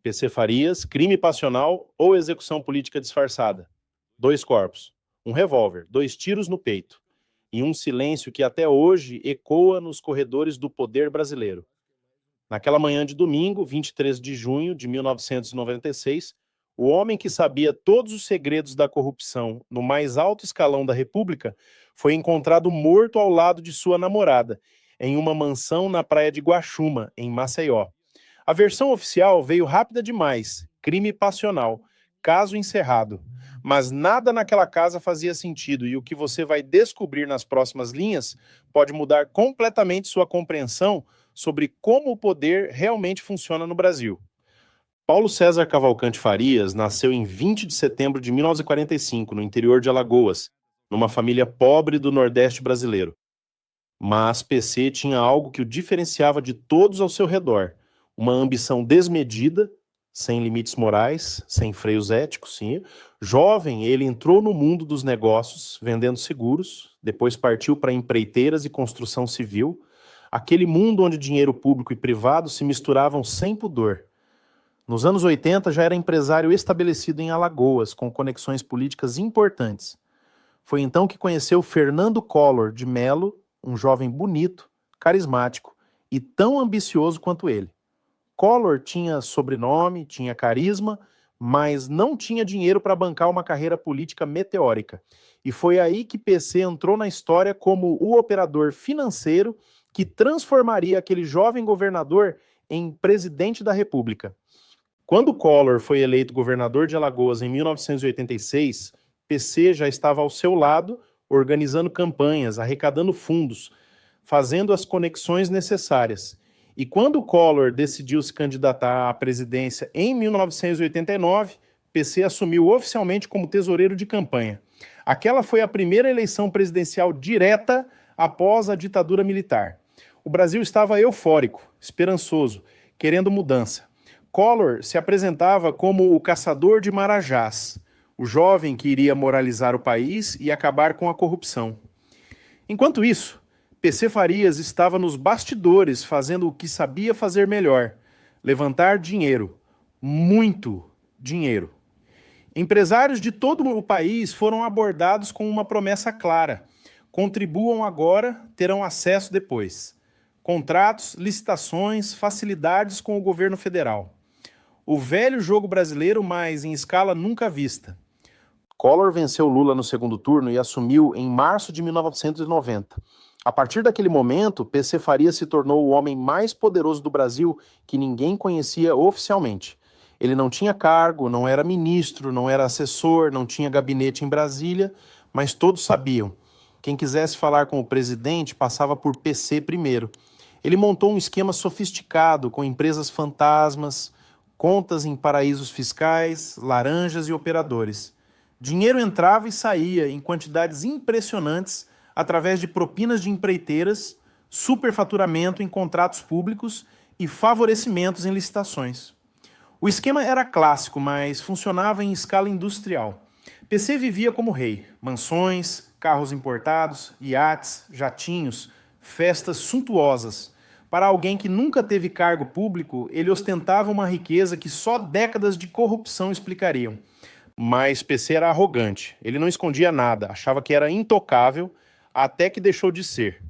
PC Farias, crime passional ou execução política disfarçada? 2 corpos, um revólver, 2 tiros no peito e um silêncio que até hoje ecoa nos corredores do poder brasileiro. Naquela manhã de domingo, 23 de junho de 1996, o homem que sabia todos os segredos da corrupção no mais alto escalão da República foi encontrado morto ao lado de sua namorada, em uma mansão na praia de Guaxuma, em Maceió. A versão oficial veio rápida demais, crime passional, caso encerrado. Mas nada naquela casa fazia sentido e o que você vai descobrir nas próximas linhas pode mudar completamente sua compreensão sobre como o poder realmente funciona no Brasil. Paulo César Cavalcante Farias nasceu em 20 de setembro de 1945, no interior de Alagoas, numa família pobre do Nordeste brasileiro. Mas PC tinha algo que o diferenciava de todos ao seu redor, uma ambição desmedida, sem limites morais, sem freios éticos, sim. Jovem, ele entrou no mundo dos negócios, vendendo seguros, depois partiu para empreiteiras e construção civil, aquele mundo onde dinheiro público e privado se misturavam sem pudor. Nos anos 80 já era empresário estabelecido em Alagoas, com conexões políticas importantes. Foi então que conheceu Fernando Collor de Mello, um jovem bonito, carismático e tão ambicioso quanto ele. Collor tinha sobrenome, tinha carisma, mas não tinha dinheiro para bancar uma carreira política meteórica. E foi aí que PC entrou na história como o operador financeiro que transformaria aquele jovem governador em presidente da República. Quando Collor foi eleito governador de Alagoas em 1986, PC já estava ao seu lado, organizando campanhas, arrecadando fundos, fazendo as conexões necessárias. E quando Collor decidiu se candidatar à presidência em 1989, PC assumiu oficialmente como tesoureiro de campanha. Aquela foi a primeira eleição presidencial direta após a ditadura militar. O Brasil estava eufórico, esperançoso, querendo mudança. Collor se apresentava como o caçador de marajás, o jovem que iria moralizar o país e acabar com a corrupção. Enquanto isso, PC Farias estava nos bastidores fazendo o que sabia fazer melhor: levantar dinheiro, muito dinheiro. Empresários de todo o país foram abordados com uma promessa clara: contribuam agora, terão acesso depois. Contratos, licitações, facilidades com o governo federal. O velho jogo brasileiro, mas em escala nunca vista. Collor venceu Lula no segundo turno e assumiu em março de 1990. A partir daquele momento, PC Farias se tornou o homem mais poderoso do Brasil que ninguém conhecia oficialmente. Ele não tinha cargo, não era ministro, não era assessor, não tinha gabinete em Brasília, mas todos sabiam. Quem quisesse falar com o presidente passava por PC primeiro. Ele montou um esquema sofisticado com empresas fantasmas, contas em paraísos fiscais, laranjas e operadores. Dinheiro entrava e saía em quantidades impressionantes através de propinas de empreiteiras, superfaturamento em contratos públicos e favorecimentos em licitações. O esquema era clássico, mas funcionava em escala industrial. PC vivia como rei: mansões, carros importados, iates, jatinhos, festas suntuosas. Para alguém que nunca teve cargo público, ele ostentava uma riqueza que só décadas de corrupção explicariam. Mas PC era arrogante, ele não escondia nada, achava que era intocável, até que deixou de ser.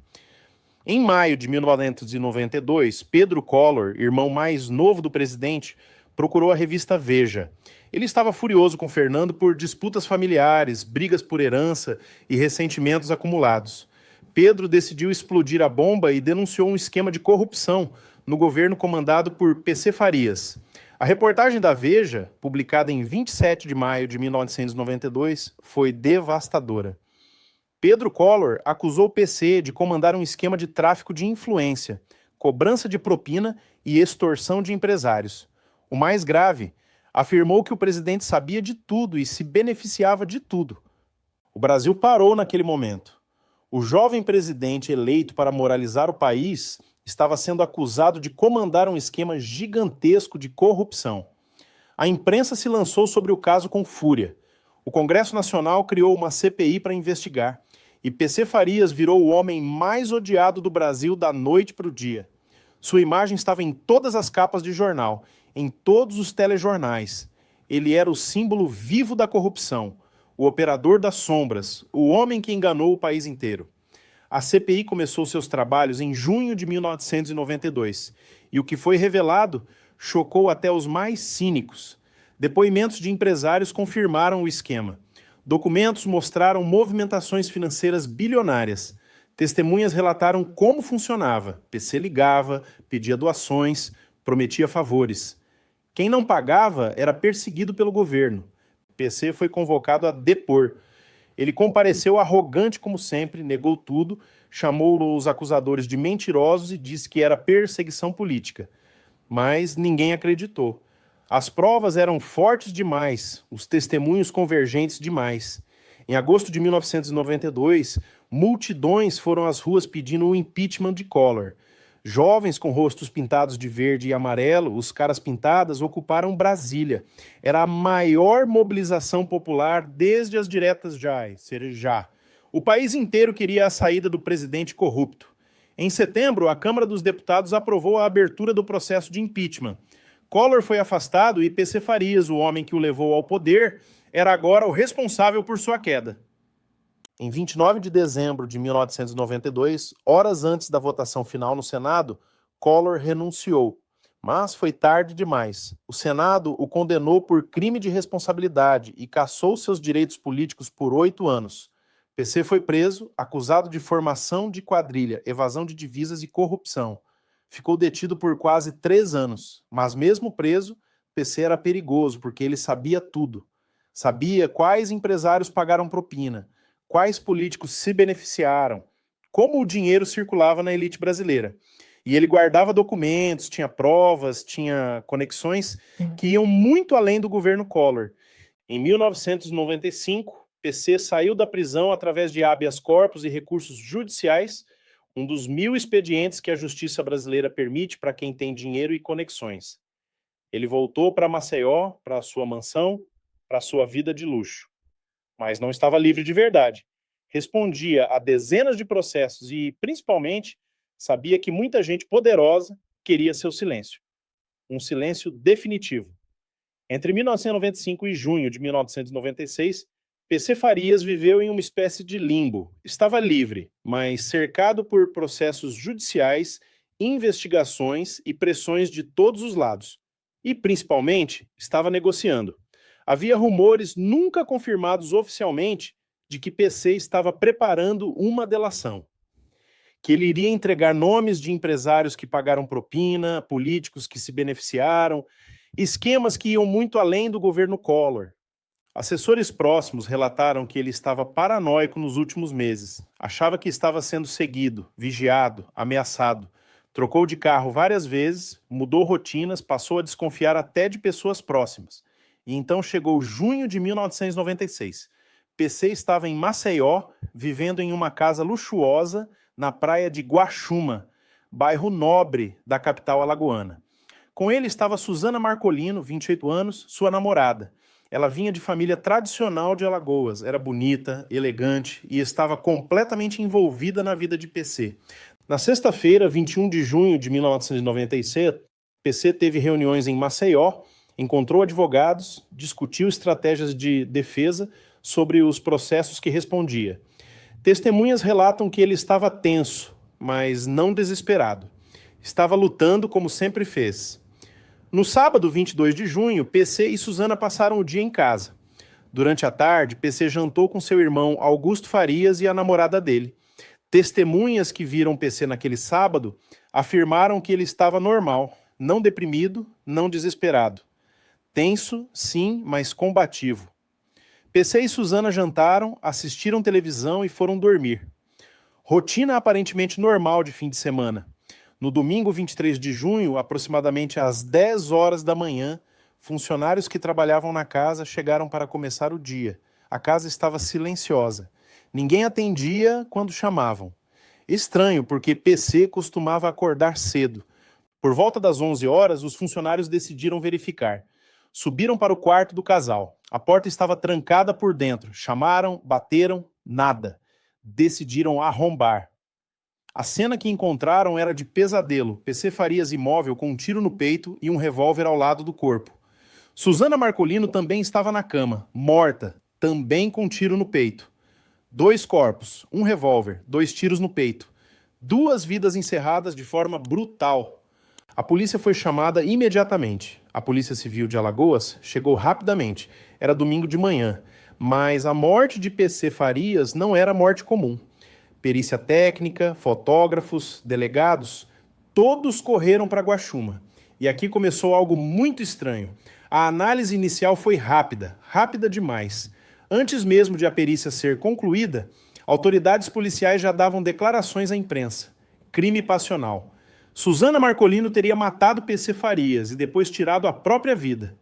Em maio de 1992, Pedro Collor, irmão mais novo do presidente, procurou a revista Veja. Ele estava furioso com Fernando por disputas familiares, brigas por herança e ressentimentos acumulados. Pedro decidiu explodir a bomba e denunciou um esquema de corrupção no governo comandado por PC Farias. A reportagem da Veja, publicada em 27 de maio de 1992, foi devastadora. Pedro Collor acusou o PC de comandar um esquema de tráfico de influência, cobrança de propina e extorsão de empresários. O mais grave, afirmou que o presidente sabia de tudo e se beneficiava de tudo. O Brasil parou naquele momento. O jovem presidente eleito para moralizar o país estava sendo acusado de comandar um esquema gigantesco de corrupção. A imprensa se lançou sobre o caso com fúria. O Congresso Nacional criou uma CPI para investigar. E PC Farias virou o homem mais odiado do Brasil da noite para o dia. Sua imagem estava em todas as capas de jornal, em todos os telejornais. Ele era o símbolo vivo da corrupção, o operador das sombras, o homem que enganou o país inteiro. A CPI começou seus trabalhos em junho de 1992 e o que foi revelado chocou até os mais cínicos. Depoimentos de empresários confirmaram o esquema. Documentos mostraram movimentações financeiras bilionárias. Testemunhas relataram como funcionava. PC ligava, pedia doações, prometia favores. Quem não pagava era perseguido pelo governo. PC foi convocado a depor. Ele compareceu arrogante como sempre, negou tudo, chamou os acusadores de mentirosos e disse que era perseguição política. Mas ninguém acreditou. As provas eram fortes demais, os testemunhos convergentes demais. Em agosto de 1992, multidões foram às ruas pedindo o impeachment de Collor. Jovens com rostos pintados de verde e amarelo, os caras pintadas, ocuparam Brasília. Era a maior mobilização popular desde as diretas já. O país inteiro queria a saída do presidente corrupto. Em setembro, a Câmara dos Deputados aprovou a abertura do processo de impeachment. Collor foi afastado e PC Farias, o homem que o levou ao poder, era agora o responsável por sua queda. Em 29 de dezembro de 1992, horas antes da votação final no Senado, Collor renunciou. Mas foi tarde demais. O Senado o condenou por crime de responsabilidade e cassou seus direitos políticos por 8 anos. PC foi preso, acusado de formação de quadrilha, evasão de divisas e corrupção. Ficou detido por quase 3 anos, mas mesmo preso, PC era perigoso porque ele sabia tudo. Sabia quais empresários pagaram propina, quais políticos se beneficiaram, como o dinheiro circulava na elite brasileira. E ele guardava documentos, tinha provas, tinha conexões que iam muito além do governo Collor. Em 1995, PC saiu da prisão através de habeas corpus e recursos judiciais, um dos 1000 expedientes que a justiça brasileira permite para quem tem dinheiro e conexões. Ele voltou para Maceió, para sua mansão, para sua vida de luxo. Mas não estava livre de verdade. Respondia a dezenas de processos e, principalmente, sabia que muita gente poderosa queria seu silêncio. Um silêncio definitivo. Entre 1995 e junho de 1996, PC Farias viveu em uma espécie de limbo. Estava livre, mas cercado por processos judiciais, investigações e pressões de todos os lados. E, principalmente, estava negociando. Havia rumores nunca confirmados oficialmente de que PC estava preparando uma delação. Que ele iria entregar nomes de empresários que pagaram propina, políticos que se beneficiaram, esquemas que iam muito além do governo Collor. Assessores próximos relataram que ele estava paranoico nos últimos meses. Achava que estava sendo seguido, vigiado, ameaçado. Trocou de carro várias vezes, mudou rotinas, passou a desconfiar até de pessoas próximas. E então chegou junho de 1996. PC estava em Maceió, vivendo em uma casa luxuosa na praia de Guaxuma, bairro nobre da capital alagoana. Com ele estava Suzana Marcolino, 28 anos, sua namorada. Ela vinha de família tradicional de Alagoas, era bonita, elegante e estava completamente envolvida na vida de PC. Na sexta-feira, 21 de junho de 1996, PC teve reuniões em Maceió, encontrou advogados, discutiu estratégias de defesa sobre os processos que respondia. Testemunhas relatam que ele estava tenso, mas não desesperado. Estava lutando como sempre fez. No sábado, 22 de junho, PC e Suzana passaram o dia em casa. Durante a tarde, PC jantou com seu irmão Augusto Farias e a namorada dele. Testemunhas que viram PC naquele sábado afirmaram que ele estava normal, não deprimido, não desesperado. Tenso, sim, mas combativo. PC e Suzana jantaram, assistiram televisão e foram dormir. Rotina aparentemente normal de fim de semana. No domingo 23 de junho, aproximadamente às 10 horas da manhã, funcionários que trabalhavam na casa chegaram para começar o dia. A casa estava silenciosa. Ninguém atendia quando chamavam. Estranho, porque PC costumava acordar cedo. Por volta das 11 horas, os funcionários decidiram verificar. Subiram para o quarto do casal. A porta estava trancada por dentro. Chamaram, bateram, nada. Decidiram arrombar. A cena que encontraram era de pesadelo. PC Farias imóvel com um tiro no peito e um revólver ao lado do corpo. Suzana Marcolino também estava na cama, morta, também com um tiro no peito. 2 corpos, um revólver, 2 tiros no peito. 2 vidas encerradas de forma brutal. A polícia foi chamada imediatamente. A Polícia Civil de Alagoas chegou rapidamente. Era domingo de manhã. Mas a morte de PC Farias não era morte comum. Perícia técnica, fotógrafos, delegados, todos correram para Guaxuma. E aqui começou algo muito estranho. A análise inicial foi rápida, rápida demais. Antes mesmo de a perícia ser concluída, autoridades policiais já davam declarações à imprensa. Crime passional. Suzana Marcolino teria matado PC Farias e depois tirado a própria vida.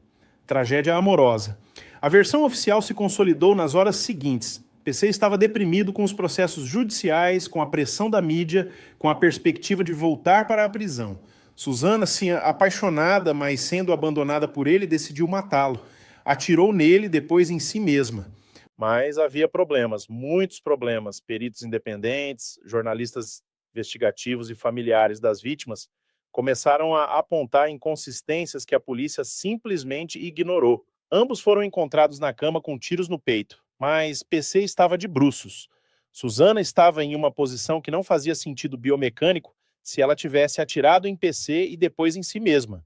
Tragédia amorosa. A versão oficial se consolidou nas horas seguintes. PC estava deprimido com os processos judiciais, com a pressão da mídia, com a perspectiva de voltar para a prisão. Suzana, sim, apaixonada, mas sendo abandonada por ele, decidiu matá-lo. Atirou nele, depois em si mesma. Mas havia problemas, muitos problemas. Peritos independentes, jornalistas investigativos e familiares das vítimas começaram a apontar inconsistências que a polícia simplesmente ignorou. Ambos foram encontrados na cama com tiros no peito, mas PC estava de bruços. Suzana estava em uma posição que não fazia sentido biomecânico se ela tivesse atirado em PC e depois em si mesma.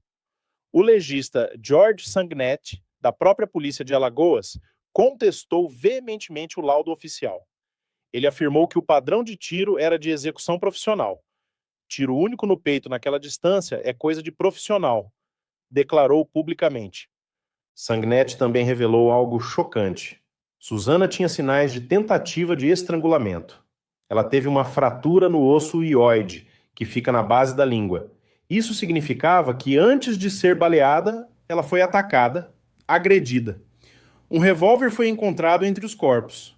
O legista George Sanguinetti, da própria polícia de Alagoas, contestou veementemente o laudo oficial. Ele afirmou que o padrão de tiro era de execução profissional. Tiro único no peito naquela distância é coisa de profissional, declarou publicamente. Sanguinetti também revelou algo chocante. Suzana tinha sinais de tentativa de estrangulamento. Ela teve uma fratura no osso hioide, que fica na base da língua. Isso significava que antes de ser baleada, ela foi atacada, agredida. Um revólver foi encontrado entre os corpos.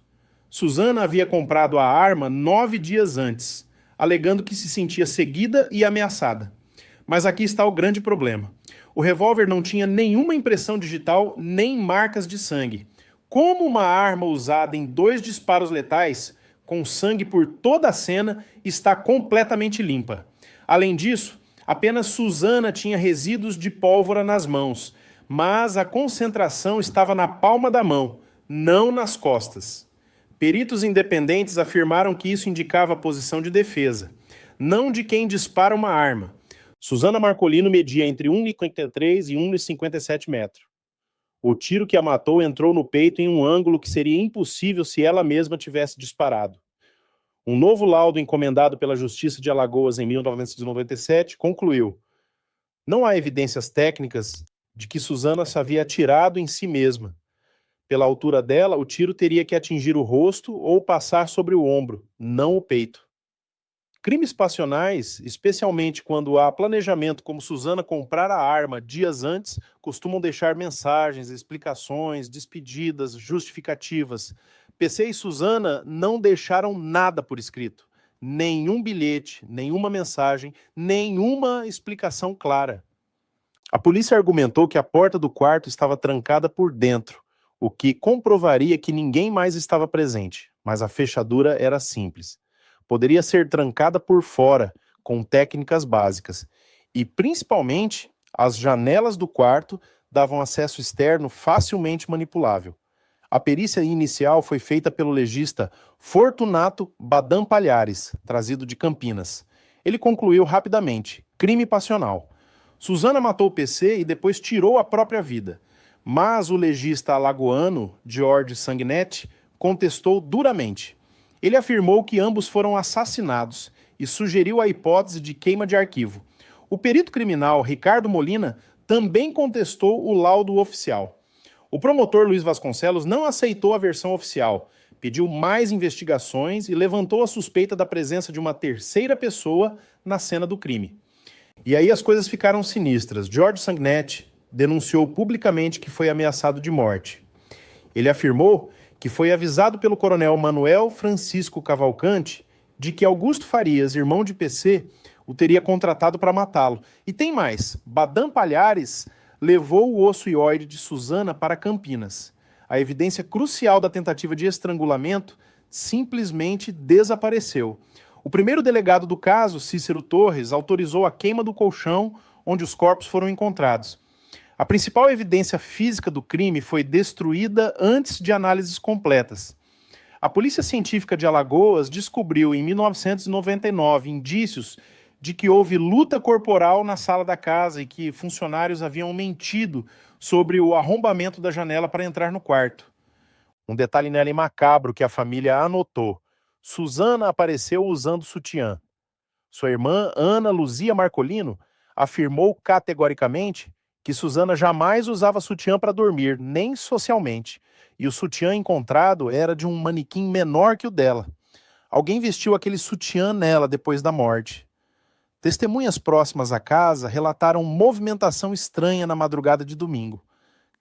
Suzana havia comprado a arma 9 dias antes, alegando que se sentia seguida e ameaçada. Mas aqui está o grande problema. O revólver não tinha nenhuma impressão digital nem marcas de sangue. Como uma arma usada em 2 disparos letais, com sangue por toda a cena, está completamente limpa. Além disso, apenas Suzana tinha resíduos de pólvora nas mãos, mas a concentração estava na palma da mão, não nas costas. Peritos independentes afirmaram que isso indicava a posição de defesa, não de quem dispara uma arma. Suzana Marcolino media entre 1,53 e 1,57 metros. O tiro que a matou entrou no peito em um ângulo que seria impossível se ela mesma tivesse disparado. Um novo laudo encomendado pela Justiça de Alagoas em 1997 concluiu: não há evidências técnicas de que Suzana se havia atirado em si mesma. Pela altura dela, o tiro teria que atingir o rosto ou passar sobre o ombro, não o peito. Crimes passionais, especialmente quando há planejamento como Suzana comprar a arma dias antes, costumam deixar mensagens, explicações, despedidas, justificativas. PC e Suzana não deixaram nada por escrito. Nenhum bilhete, nenhuma mensagem, nenhuma explicação clara. A polícia argumentou que a porta do quarto estava trancada por dentro, o que comprovaria que ninguém mais estava presente, mas a fechadura era simples. Poderia ser trancada por fora, com técnicas básicas. E, principalmente, as janelas do quarto davam acesso externo facilmente manipulável. A perícia inicial foi feita pelo legista Fortunato Badam Palhares, trazido de Campinas. Ele concluiu rapidamente: crime passional. Suzana matou o PC e depois tirou a própria vida. Mas o legista alagoano, George Sanguinetti, contestou duramente. Ele afirmou que ambos foram assassinados e sugeriu a hipótese de queima de arquivo. O perito criminal Ricardo Molina também contestou o laudo oficial. O promotor Luiz Vasconcelos não aceitou a versão oficial, pediu mais investigações e levantou a suspeita da presença de uma terceira pessoa na cena do crime. E aí as coisas ficaram sinistras. George Sanguinetti denunciou publicamente que foi ameaçado de morte. Ele afirmou que foi avisado pelo coronel Manuel Francisco Cavalcante de que Augusto Farias, irmão de PC, o teria contratado para matá-lo. E tem mais, Badam Palhares levou o osso hioide de Suzana para Campinas. A evidência crucial da tentativa de estrangulamento simplesmente desapareceu. O primeiro delegado do caso, Cícero Torres, autorizou a queima do colchão onde os corpos foram encontrados. A principal evidência física do crime foi destruída antes de análises completas. A Polícia Científica de Alagoas descobriu em 1999 indícios de que houve luta corporal na sala da casa e que funcionários haviam mentido sobre o arrombamento da janela para entrar no quarto. Um detalhe nela macabro que a família anotou. Suzana apareceu usando sutiã. Sua irmã, Ana Luzia Marcolino, afirmou categoricamente que Suzana jamais usava sutiã para dormir, nem socialmente, e o sutiã encontrado era de um manequim menor que o dela. Alguém vestiu aquele sutiã nela depois da morte. Testemunhas próximas à casa relataram movimentação estranha na madrugada de domingo.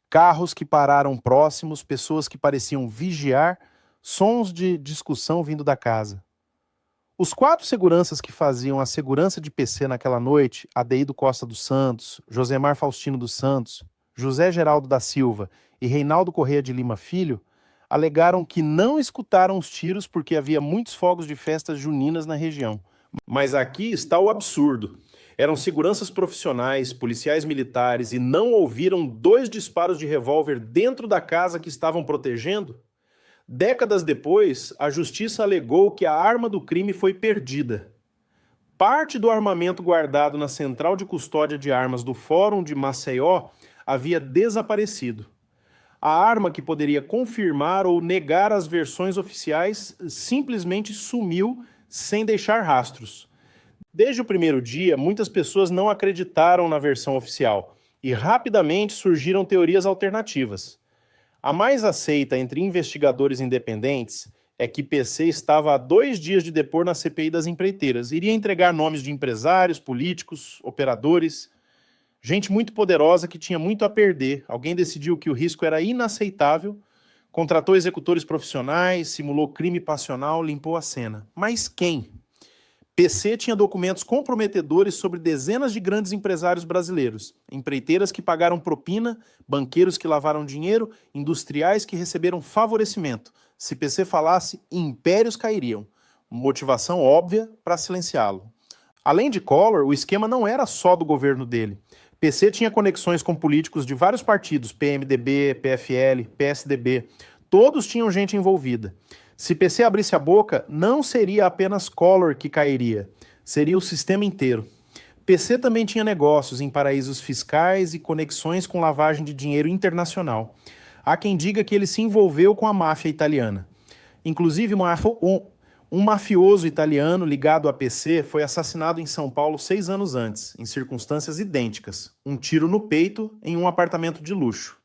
Carros que pararam próximos, pessoas que pareciam vigiar, sons de discussão vindo da casa. Os 4 seguranças que faziam a segurança de PC naquela noite, Adeildo Costa dos Santos, Josemar Faustino dos Santos, José Geraldo da Silva e Reinaldo Correia de Lima Filho, alegaram que não escutaram os tiros porque havia muitos fogos de festas juninas na região. Mas aqui está o absurdo. Eram seguranças profissionais, policiais militares e não ouviram 2 disparos de revólver dentro da casa que estavam protegendo? Décadas depois, a justiça alegou que a arma do crime foi perdida. Parte do armamento guardado na Central de Custódia de Armas do Fórum de Maceió havia desaparecido. A arma que poderia confirmar ou negar as versões oficiais simplesmente sumiu sem deixar rastros. Desde o primeiro dia, muitas pessoas não acreditaram na versão oficial e rapidamente surgiram teorias alternativas. A mais aceita entre investigadores independentes é que PC estava há 2 dias de depor na CPI das empreiteiras. Iria entregar nomes de empresários, políticos, operadores, gente muito poderosa que tinha muito a perder. Alguém decidiu que o risco era inaceitável, contratou executores profissionais, simulou crime passional, limpou a cena. Mas quem? PC tinha documentos comprometedores sobre dezenas de grandes empresários brasileiros, empreiteiras que pagaram propina, banqueiros que lavaram dinheiro, industriais que receberam favorecimento. Se PC falasse, impérios cairiam. Motivação óbvia para silenciá-lo. Além de Collor, o esquema não era só do governo dele. PC tinha conexões com políticos de vários partidos, PMDB, PFL, PSDB. Todos tinham gente envolvida. Se PC abrisse a boca, não seria apenas Collor que cairia, seria o sistema inteiro. PC também tinha negócios em paraísos fiscais e conexões com lavagem de dinheiro internacional. Há quem diga que ele se envolveu com a máfia italiana. Inclusive, um mafioso italiano ligado a PC foi assassinado em São Paulo 6 anos antes, em circunstâncias idênticas, um tiro no peito em um apartamento de luxo.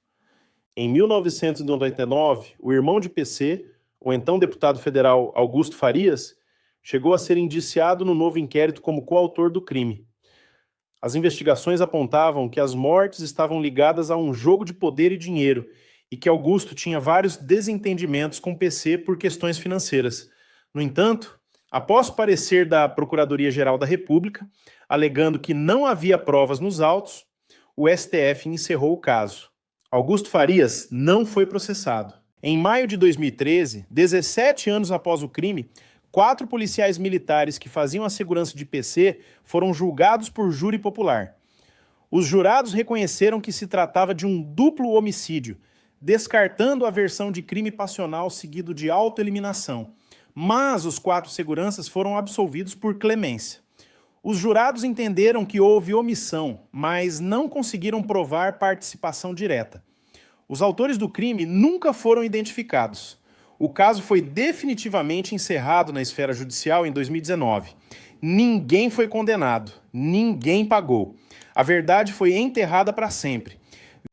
Em 1999, o irmão de PC, o então deputado federal Augusto Farias, chegou a ser indiciado no novo inquérito como coautor do crime. As investigações apontavam que as mortes estavam ligadas a um jogo de poder e dinheiro e que Augusto tinha vários desentendimentos com PC por questões financeiras. No entanto, após parecer da Procuradoria-Geral da República, alegando que não havia provas nos autos, o STF encerrou o caso. Augusto Farias não foi processado. Em maio de 2013, 17 anos após o crime, 4 policiais militares que faziam a segurança de PC foram julgados por júri popular. Os jurados reconheceram que se tratava de um duplo homicídio, descartando a versão de crime passional seguido de autoeliminação. Mas os 4 seguranças foram absolvidos por clemência. Os jurados entenderam que houve omissão, mas não conseguiram provar participação direta. Os autores do crime nunca foram identificados. O caso foi definitivamente encerrado na esfera judicial em 2019. Ninguém foi condenado, ninguém pagou. A verdade foi enterrada para sempre.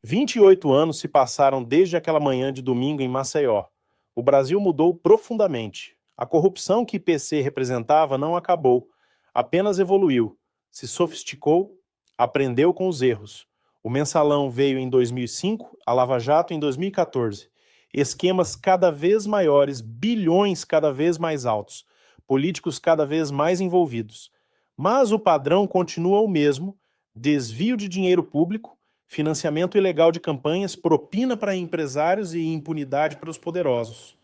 28 anos se passaram desde aquela manhã de domingo em Maceió. O Brasil mudou profundamente. A corrupção que PC representava não acabou, apenas evoluiu, se sofisticou, aprendeu com os erros. O Mensalão veio em 2005, a Lava Jato em 2014. Esquemas cada vez maiores, bilhões cada vez mais altos, políticos cada vez mais envolvidos. Mas o padrão continua o mesmo: desvio de dinheiro público, financiamento ilegal de campanhas, propina para empresários e impunidade para os poderosos.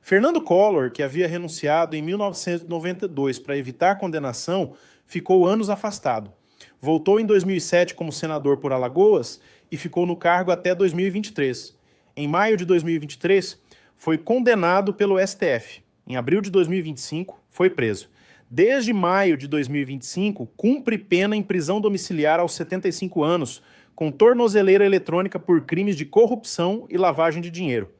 Fernando Collor, que havia renunciado em 1992 para evitar condenação, ficou anos afastado. Voltou em 2007 como senador por Alagoas e ficou no cargo até 2023. Em maio de 2023, foi condenado pelo STF. Em abril de 2025, foi preso. Desde maio de 2025, cumpre pena em prisão domiciliar aos 75 anos, com tornozeleira eletrônica por crimes de corrupção e lavagem de dinheiro.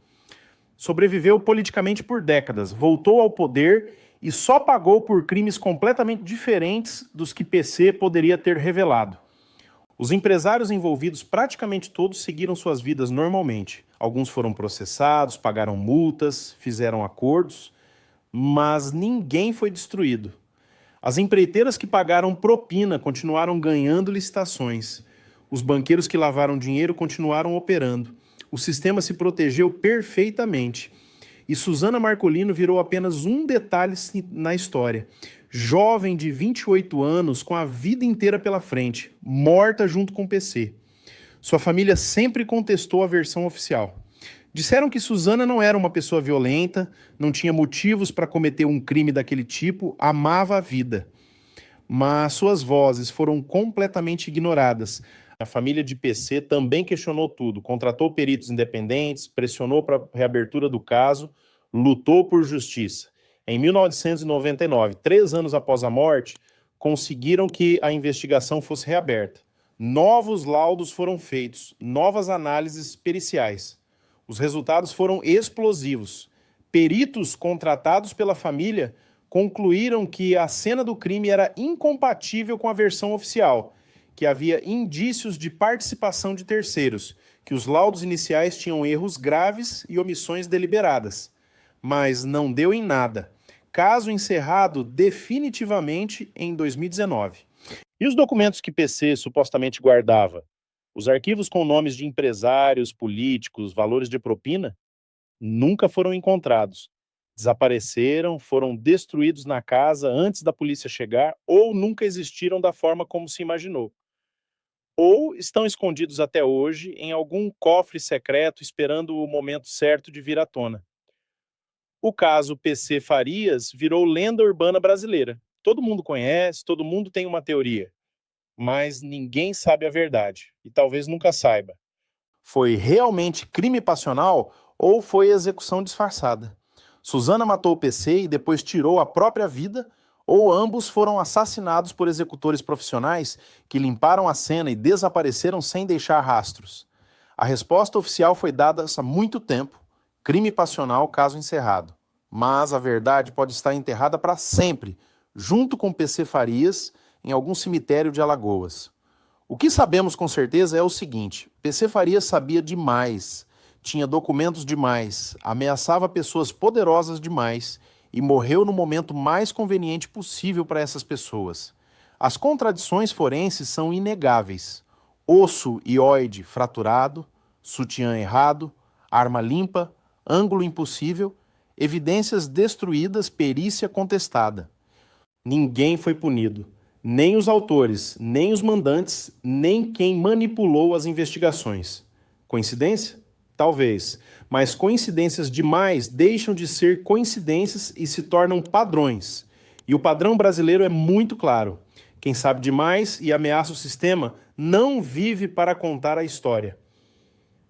Sobreviveu politicamente por décadas, voltou ao poder e só pagou por crimes completamente diferentes dos que PC poderia ter revelado. Os empresários envolvidos, praticamente todos, seguiram suas vidas normalmente. Alguns foram processados, pagaram multas, fizeram acordos, mas ninguém foi destruído. As empreiteiras que pagaram propina continuaram ganhando licitações. Os banqueiros que lavaram dinheiro continuaram operando. O sistema se protegeu perfeitamente. E Suzana Marcolino virou apenas um detalhe na história. Jovem de 28 anos, com a vida inteira pela frente, morta junto com o PC. Sua família sempre contestou a versão oficial. Disseram que Suzana não era uma pessoa violenta, não tinha motivos para cometer um crime daquele tipo, amava a vida. Mas suas vozes foram completamente ignoradas. A família de PC também questionou tudo, contratou peritos independentes, pressionou para a reabertura do caso, lutou por justiça. Em 1999, 3 anos após a morte, conseguiram que a investigação fosse reaberta. Novos laudos foram feitos, novas análises periciais. Os resultados foram explosivos. Peritos contratados pela família concluíram que a cena do crime era incompatível com a versão oficial, que havia indícios de participação de terceiros, que os laudos iniciais tinham erros graves e omissões deliberadas. Mas não deu em nada. Caso encerrado definitivamente em 2019. E os documentos que PC supostamente guardava? Os arquivos com nomes de empresários, políticos, valores de propina, nunca foram encontrados. Desapareceram, foram destruídos na casa antes da polícia chegar ou nunca existiram da forma como se imaginou. Ou estão escondidos até hoje em algum cofre secreto esperando o momento certo de vir à tona. O caso PC Farias virou lenda urbana brasileira. Todo mundo conhece, todo mundo tem uma teoria. Mas ninguém sabe a verdade, e talvez nunca saiba. Foi realmente crime passional ou foi execução disfarçada? Suzana matou o PC e depois tirou a própria vida, ou ambos foram assassinados por executores profissionais que limparam a cena e desapareceram sem deixar rastros? A resposta oficial foi dada há muito tempo: crime passional, caso encerrado. Mas a verdade pode estar enterrada para sempre, junto com PC Farias, em algum cemitério de Alagoas. O que sabemos com certeza é o seguinte: PC Farias sabia demais, tinha documentos demais, ameaçava pessoas poderosas demais e morreu no momento mais conveniente possível para essas pessoas. As contradições forenses são inegáveis: osso ióide fraturado, sutiã errado, arma limpa, ângulo impossível, evidências destruídas, perícia contestada. Ninguém foi punido. Nem os autores, nem os mandantes, nem quem manipulou as investigações. Coincidência? Talvez. Mas coincidências demais deixam de ser coincidências e se tornam padrões. E o padrão brasileiro é muito claro. Quem sabe demais e ameaça o sistema não vive para contar a história.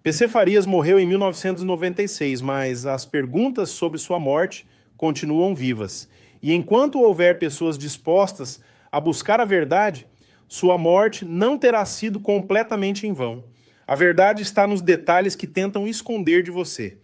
PC Farias morreu em 1996, mas as perguntas sobre sua morte continuam vivas. E enquanto houver pessoas dispostas a buscar a verdade, sua morte não terá sido completamente em vão. A verdade está nos detalhes que tentam esconder de você.